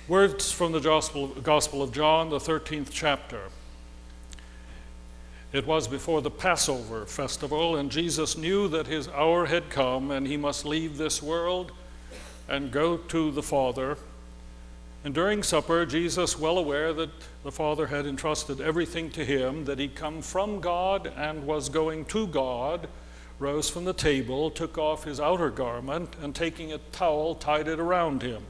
Words from the Gospel of John, the 13th chapter. It was before the Passover festival, and Jesus knew that his hour had come, and he must leave this world and go to the Father. And during supper, Jesus, well aware that the Father had entrusted everything to him, that he'd come from God and was going to God, rose from the table, took off his outer garment, and taking a towel, tied it around him.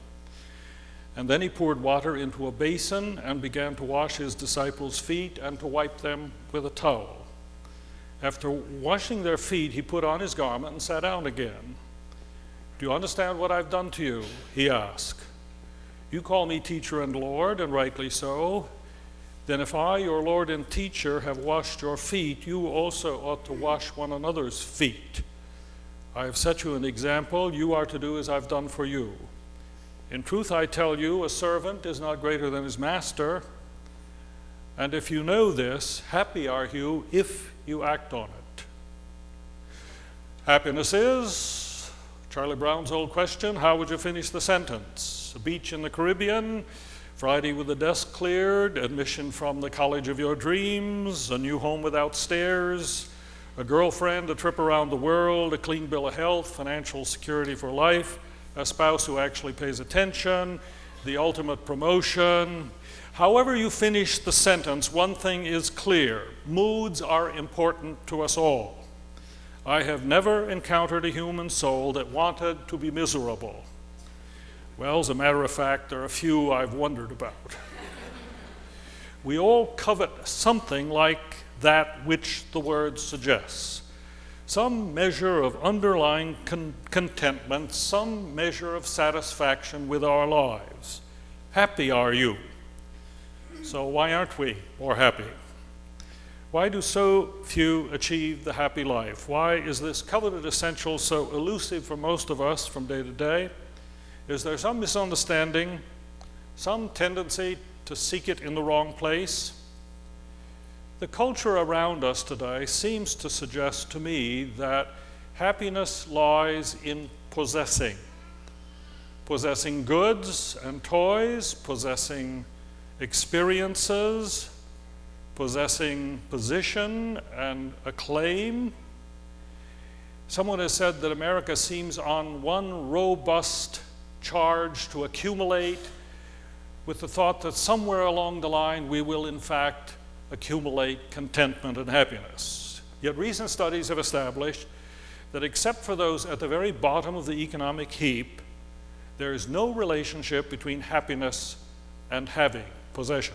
And then he poured water into a basin and began to wash his disciples' feet and to wipe them with a towel. After washing their feet, he put on his garment and sat down again. "Do you understand what I've done to you?" he asked. "You call me teacher and Lord, and rightly so. Then if I, your Lord and teacher, have washed your feet, you also ought to wash one another's feet. I have set you an example. You are to do as I've done for you. In truth, I tell you, a servant is not greater than his master. And if you know this, happy are you if you act on it." Happiness is, Charlie Brown's old question, how would you finish the sentence? A beach in the Caribbean, Friday with the desk cleared, admission from the college of your dreams, a new home without stairs, a girlfriend, a trip around the world, a clean bill of health, financial security for life, a spouse who actually pays attention, the ultimate promotion. However you finish the sentence, one thing is clear: moods are important to us all. I have never encountered a human soul that wanted to be miserable. Well, as a matter of fact, there are a few I've wondered about. We all covet something like that which the word suggests. Some measure of underlying contentment, some measure of satisfaction with our lives. Happy are you. So why aren't we more happy? Why do so few achieve the happy life? Why is this coveted essential so elusive for most of us from day to day? Is there some misunderstanding, some tendency to seek it in the wrong place? The culture around us today seems to suggest to me that happiness lies in possessing. Possessing goods and toys, possessing experiences, possessing position and acclaim. Someone has said that America seems on one robust charge to accumulate, with the thought that somewhere along the line we will in fact accumulate contentment and happiness. Yet recent studies have established that except for those at the very bottom of the economic heap, there is no relationship between happiness and having possession.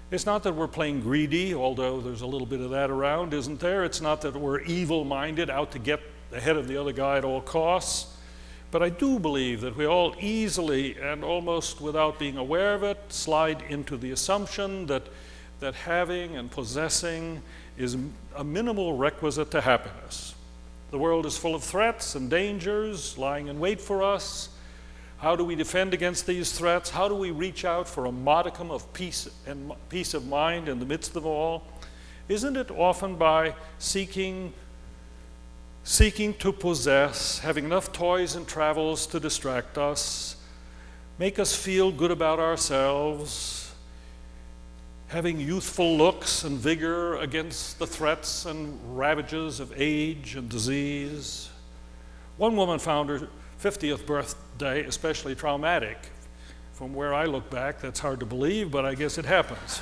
It's not that we're playing greedy, although there's a little bit of that around, isn't there? It's not that we're evil-minded, out to get ahead of the other guy at all costs. But I do believe that we all easily and almost without being aware of it slide into the assumption that having and possessing is a minimal requisite to happiness. The world is full of threats and dangers lying in wait for us. How do we defend against these threats? How do we reach out for a modicum of peace of mind in the midst of all? Isn't it often by seeking to possess, having enough toys and travels to distract us, make us feel good about ourselves, having youthful looks and vigor against the threats and ravages of age and disease? One woman found her 50th birthday especially traumatic. From where I look back, that's hard to believe, but I guess it happens.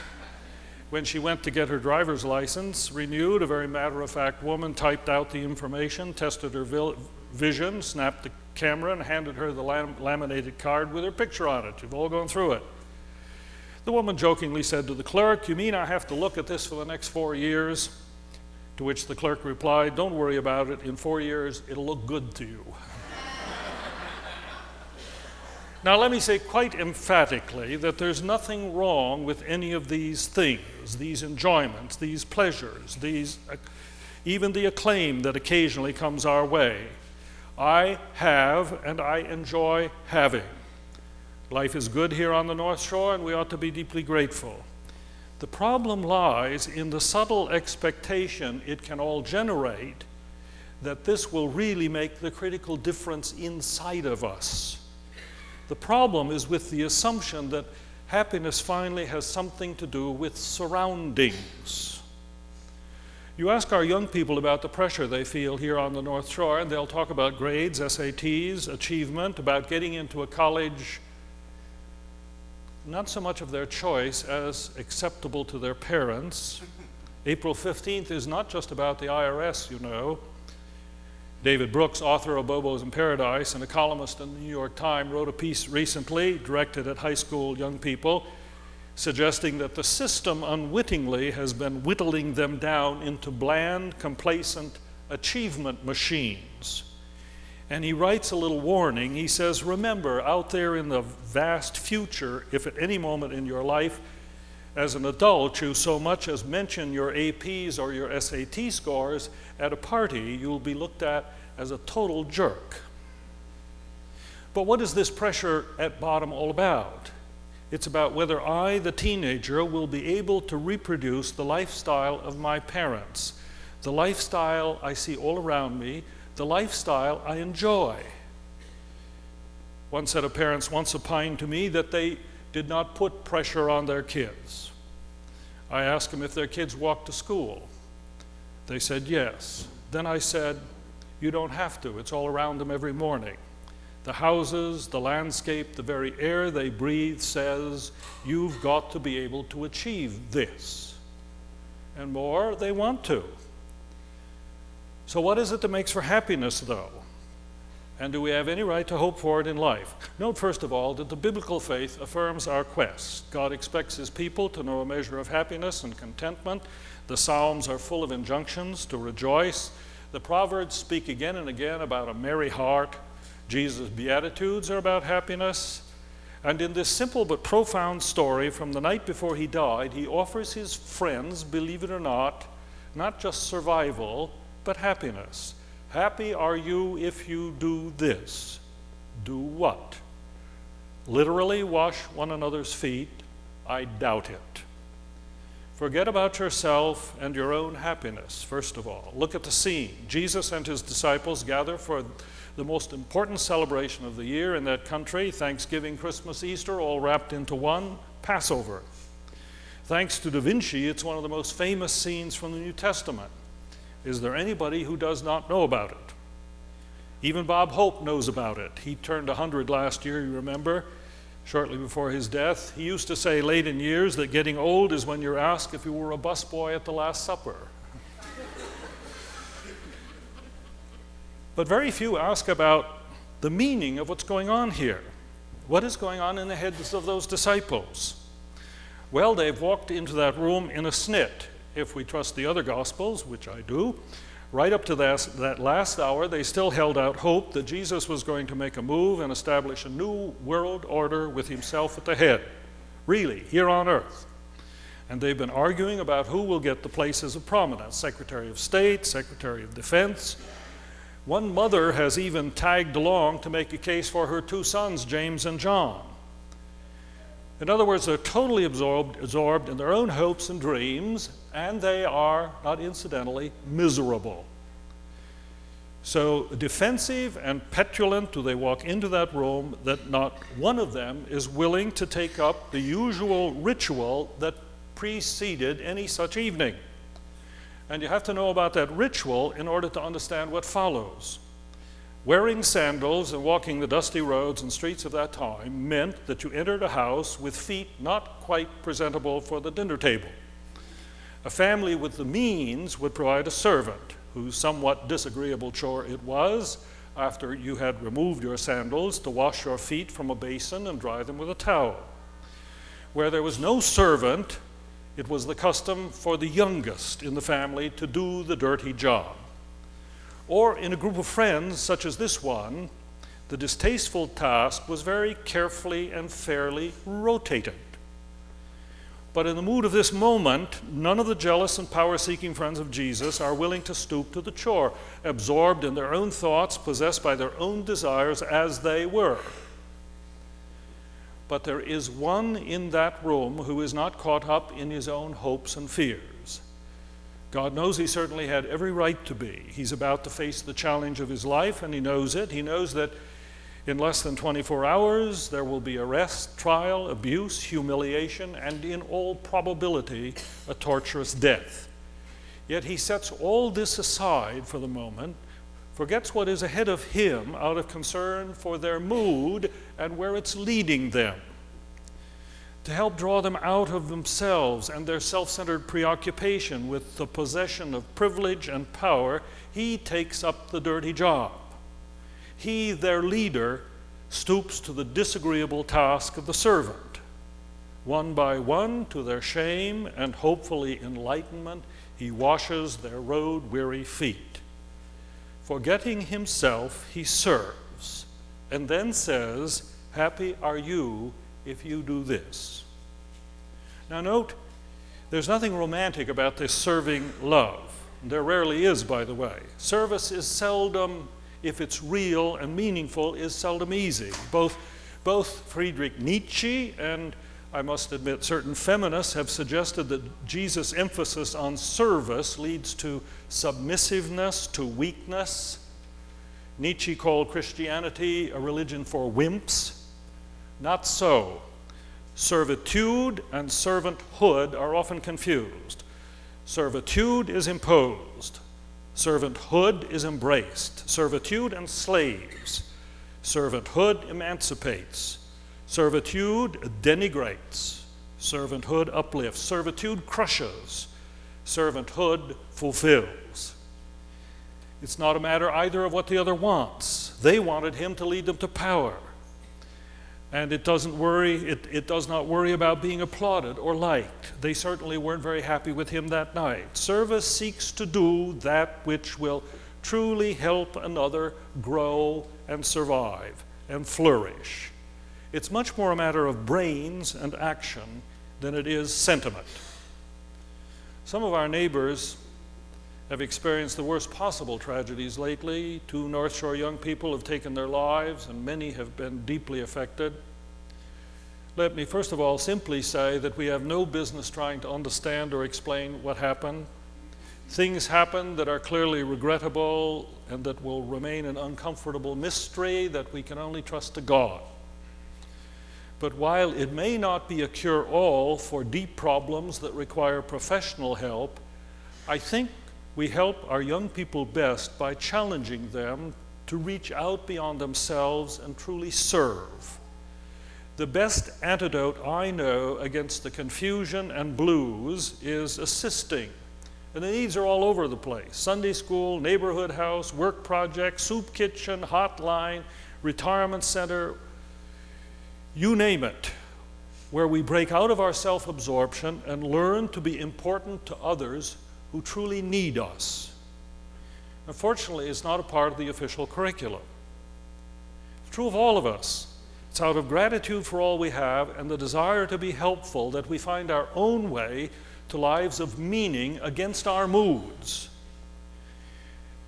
When she went to get her driver's license renewed, a very matter-of-fact woman typed out the information, tested her vision, snapped the camera, and handed her the laminated card with her picture on it. You've all gone through it. The woman jokingly said to the clerk, "You mean I have to look at this for the next 4 years?" To which the clerk replied, "Don't worry about it. In 4 years, it'll look good to you." Now, let me say quite emphatically that there's nothing wrong with any of these things, these enjoyments, these pleasures, even the acclaim that occasionally comes our way. I have and I enjoy having. Life is good here on the North Shore, and we ought to be deeply grateful. The problem lies in the subtle expectation it can all generate that this will really make the critical difference inside of us. The problem is with the assumption that happiness finally has something to do with surroundings. You ask our young people about the pressure they feel here on the North Shore, and they'll talk about grades, SATs, achievement, about getting into a college, not so much of their choice as acceptable to their parents. April 15th is not just about the IRS, you know. David Brooks, author of Bobo's in Paradise and a columnist in the New York Times, wrote a piece recently directed at high school young people, suggesting that the system unwittingly has been whittling them down into bland, complacent achievement machines. And he writes a little warning. He says, remember, out there in the vast future, if at any moment in your life as an adult you so much as mention your APs or your SAT scores at a party, you'll be looked at as a total jerk. But what is this pressure at bottom all about? It's about whether I, the teenager, will be able to reproduce the lifestyle of my parents, the lifestyle I see all around me, the lifestyle I enjoy. One set of parents once opined to me that they did not put pressure on their kids. I asked them if their kids walked to school. They said yes. Then I said, you don't have to. It's all around them every morning. The houses, the landscape, the very air they breathe says, you've got to be able to achieve this. And more, they want to. So what is it that makes for happiness, though? And do we have any right to hope for it in life? Note, first of all, that the biblical faith affirms our quest. God expects his people to know a measure of happiness and contentment. The Psalms are full of injunctions to rejoice. The Proverbs speak again and again about a merry heart. Jesus' Beatitudes are about happiness. And in this simple but profound story from the night before he died, he offers his friends, believe it or not just survival, but happiness. Happy are you if you do this. Do what? Literally wash one another's feet? I doubt it. Forget about yourself and your own happiness, first of all. Look at the scene. Jesus and his disciples gather for the most important celebration of the year in that country, Thanksgiving, Christmas, Easter, all wrapped into one, Passover. Thanks to Da Vinci, it's one of the most famous scenes from the New Testament. Is there anybody who does not know about it? Even Bob Hope knows about it. He turned 100 last year, you remember, shortly before his death. He used to say late in years that getting old is when you're asked if you were a busboy at the Last Supper. But very few ask about the meaning of what's going on here. What is going on in the heads of those disciples? Well, they've walked into that room in a snit, if we trust the other Gospels, which I do. Right up to that last hour, they still held out hope that Jesus was going to make a move and establish a new world order with himself at the head, really, here on earth. And they've been arguing about who will get the places of prominence, Secretary of State, Secretary of Defense. One mother has even tagged along to make a case for her two sons, James and John. In other words, they're totally absorbed in their own hopes and dreams, and they are, not incidentally, miserable. So defensive and petulant do they walk into that room that not one of them is willing to take up the usual ritual that preceded any such evening. And you have to know about that ritual in order to understand what follows. Wearing sandals and walking the dusty roads and streets of that time meant that you entered a house with feet not quite presentable for the dinner table. A family with the means would provide a servant, whose somewhat disagreeable chore it was, after you had removed your sandals, to wash your feet from a basin and dry them with a towel. Where there was no servant, it was the custom for the youngest in the family to do the dirty job. Or in a group of friends, such as this one, the distasteful task was very carefully and fairly rotated. But in the mood of this moment, none of the jealous and power-seeking friends of Jesus are willing to stoop to the chore, absorbed in their own thoughts, possessed by their own desires as they were. But there is one in that room who is not caught up in his own hopes and fears. God knows he certainly had every right to be. He's about to face the challenge of his life, and he knows it. He knows that In less than 24 hours, there will be arrest, trial, abuse, humiliation, and in all probability, a torturous death. Yet he sets all this aside for the moment, forgets what is ahead of him out of concern for their mood and where it's leading them. To help draw them out of themselves and their self-centered preoccupation with the possession of privilege and power, he takes up the dirty job. He, their leader, stoops to the disagreeable task of the servant. One by one, to their shame and hopefully enlightenment, he washes their road-weary feet. Forgetting himself, he serves, and then says, "Happy are you if you do this." Now note, there's nothing romantic about this serving love. There rarely is, by the way. Service is seldom, if it's real and meaningful, is seldom easy. Both Friedrich Nietzsche and, I must admit, certain feminists have suggested that Jesus' emphasis on service leads to submissiveness, to weakness. Nietzsche called Christianity a religion for wimps. Not so. Servitude and servanthood are often confused. Servitude is imposed. Servanthood is embraced. Servitude enslaves. Servanthood emancipates. Servitude denigrates. Servanthood uplifts. Servitude crushes. Servanthood fulfills. It's not a matter either of what the other wants. They wanted him to lead them to power. And it does not worry about being applauded or liked. They certainly weren't very happy with him that night. Service seeks to do that which will truly help another grow and survive and flourish. It's much more a matter of brains and action than it is sentiment. Some of our neighbors have experienced the worst possible tragedies lately. 2 North Shore young people have taken their lives, and many have been deeply affected. Let me first of all simply say that we have no business trying to understand or explain what happened. Things happen that are clearly regrettable and that will remain an uncomfortable mystery that we can only trust to God. But while it may not be a cure-all for deep problems that require professional help, I think we help our young people best by challenging them to reach out beyond themselves and truly serve. The best antidote I know against the confusion and blues is assisting. And the needs are all over the place. Sunday school, neighborhood house, work project, soup kitchen, hotline, retirement center, you name it, where we break out of our self-absorption and learn to be important to others who truly need us. Unfortunately, it's not a part of the official curriculum. It's true of all of us. It's out of gratitude for all we have and the desire to be helpful that we find our own way to lives of meaning against our moods.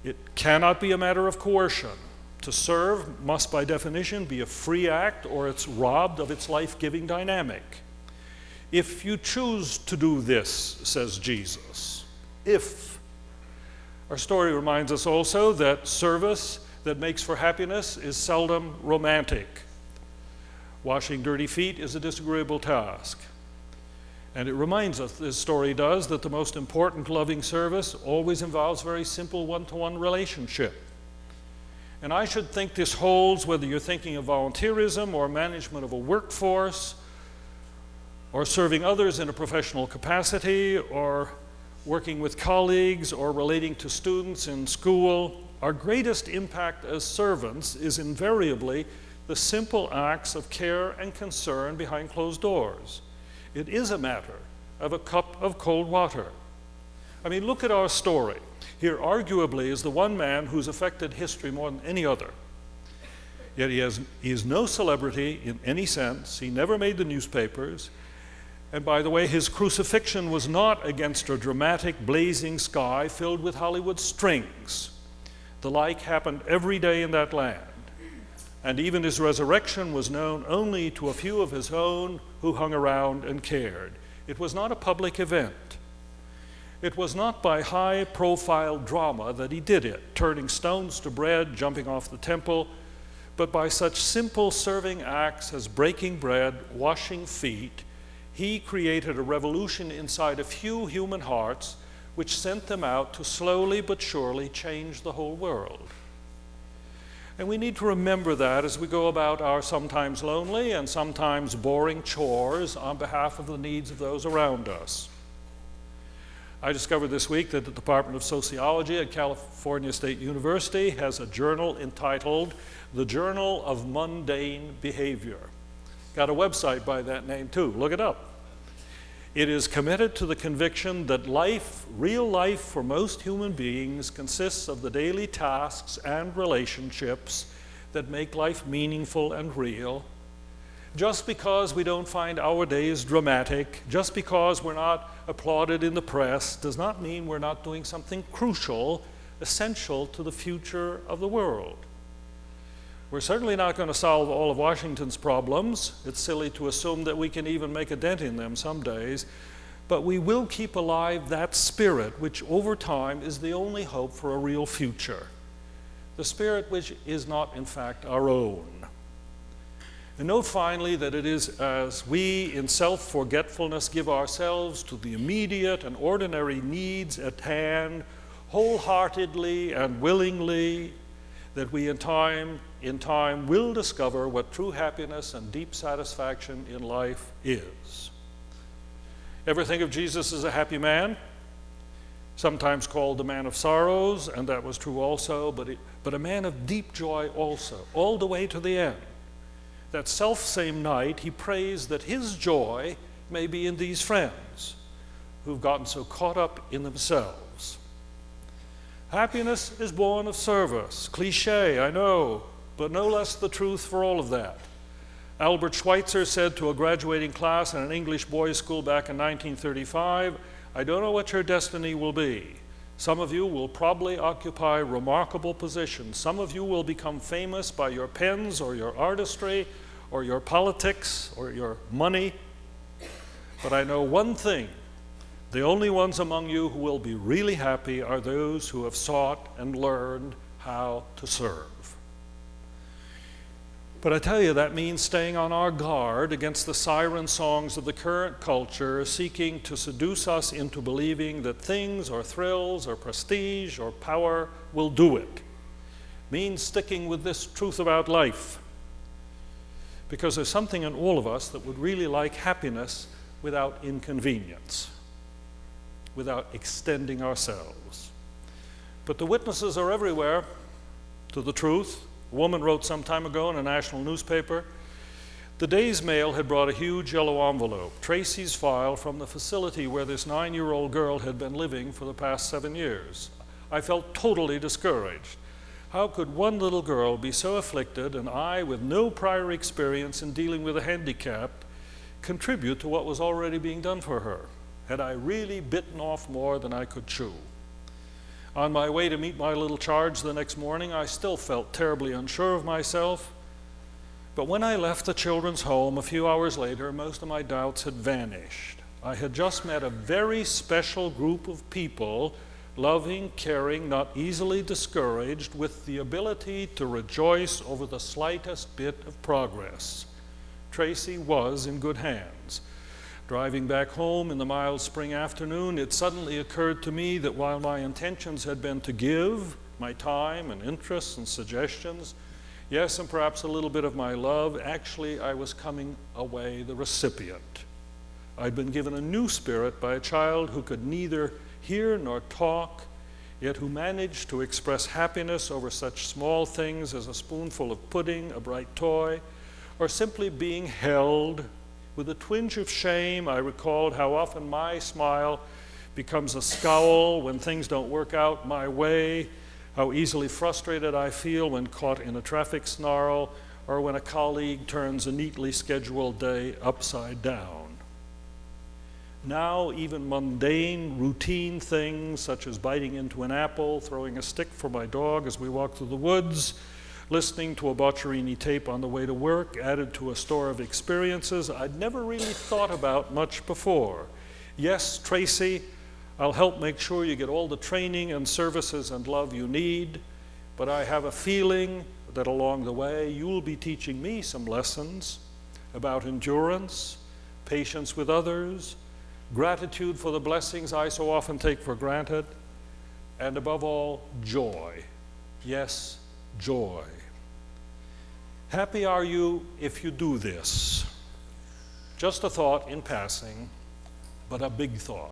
It cannot be a matter of coercion. To serve must, by definition, be a free act, or it's robbed of its life-giving dynamic. If you choose to do this, says Jesus, if. Our story reminds us also that service that makes for happiness is seldom romantic. Washing dirty feet is a disagreeable task. And it reminds us, this story does, that the most important loving service always involves very simple one-to-one relationship. And I should think this holds whether you're thinking of volunteerism or management of a workforce, or serving others in a professional capacity, or working with colleagues, or relating to students in school. Our greatest impact as servants is invariably the simple acts of care and concern behind closed doors. It is a matter of a cup of cold water. I mean, look at our story. Here, arguably, is the one man who's affected history more than any other. Yet he is no celebrity in any sense. He never made the newspapers. And by the way, his crucifixion was not against a dramatic, blazing sky filled with Hollywood strings. The like happened every day in that land. And even his resurrection was known only to a few of his own who hung around and cared. It was not a public event. It was not by high-profile drama that he did it, turning stones to bread, jumping off the temple, but by such simple serving acts as breaking bread, washing feet, he created a revolution inside a few human hearts which sent them out to slowly but surely change the whole world. And we need to remember that as we go about our sometimes lonely and sometimes boring chores on behalf of the needs of those around us. I discovered this week that the Department of Sociology at California State University has a journal entitled The Journal of Mundane Behavior. Got a website by that name too, look it up. It is committed to the conviction that life, real life for most human beings, consists of the daily tasks and relationships that make life meaningful and real. Just because we don't find our days dramatic, just because we're not applauded in the press, does not mean we're not doing something crucial, essential to the future of the world. We're certainly not going to solve all of Washington's problems. It's silly to assume that we can even make a dent in them some days, but we will keep alive that spirit which over time is the only hope for a real future. The spirit which is not in fact our own. And note finally that it is as we in self-forgetfulness give ourselves to the immediate and ordinary needs at hand, wholeheartedly and willingly, that we in time will discover what true happiness and deep satisfaction in life is. Ever think of Jesus as a happy man? Sometimes called the man of sorrows, and that was true also, but a man of deep joy also, all the way to the end. That self-same night, he prays that his joy may be in these friends who've gotten so caught up in themselves. Happiness is born of service. Cliché, I know, but no less the truth for all of that. Albert Schweitzer said to a graduating class in an English boys' school back in 1935, "I don't know what your destiny will be. Some of you will probably occupy remarkable positions. Some of you will become famous by your pens or your artistry or your politics or your money. But I know one thing. The only ones among you who will be really happy are those who have sought and learned how to serve." But I tell you, that means staying on our guard against the siren songs of the current culture, seeking to seduce us into believing that things or thrills or prestige or power will do it. Means sticking with this truth about life. Because there's something in all of us that would really like happiness without inconvenience, without extending ourselves. But the witnesses are everywhere to the truth. A woman wrote some time ago in a national newspaper, the day's mail had brought a huge yellow envelope, Tracy's file from the facility where this 9-year-old girl had been living for the past 7 years. I felt totally discouraged. How could one little girl be so afflicted, and I, with no prior experience in dealing with a handicap, contribute to what was already being done for her? Had I really bitten off more than I could chew? On my way to meet my little charge the next morning, I still felt terribly unsure of myself. But when I left the children's home a few hours later, most of my doubts had vanished. I had just met a very special group of people, loving, caring, not easily discouraged, with the ability to rejoice over the slightest bit of progress. Tracy was in good hands. Driving back home in the mild spring afternoon, it suddenly occurred to me that while my intentions had been to give my time and interests and suggestions, yes, and perhaps a little bit of my love, actually I was coming away the recipient. I'd been given a new spirit by a child who could neither hear nor talk, yet who managed to express happiness over such small things as a spoonful of pudding, a bright toy, or simply being held. With a twinge of shame, I recalled how often my smile becomes a scowl when things don't work out my way, how easily frustrated I feel when caught in a traffic snarl, or when a colleague turns a neatly scheduled day upside down. Now, even mundane, routine things such as biting into an apple, throwing a stick for my dog as we walk through the woods, listening to a Boccherini tape on the way to work, added to a store of experiences I'd never really thought about much before. Yes, Tracy, I'll help make sure you get all the training and services and love you need, but I have a feeling that along the way you'll be teaching me some lessons about endurance, patience with others, gratitude for the blessings I so often take for granted, and above all, joy. Yes, joy. Happy are you if you do this. Just a thought in passing, but a big thought.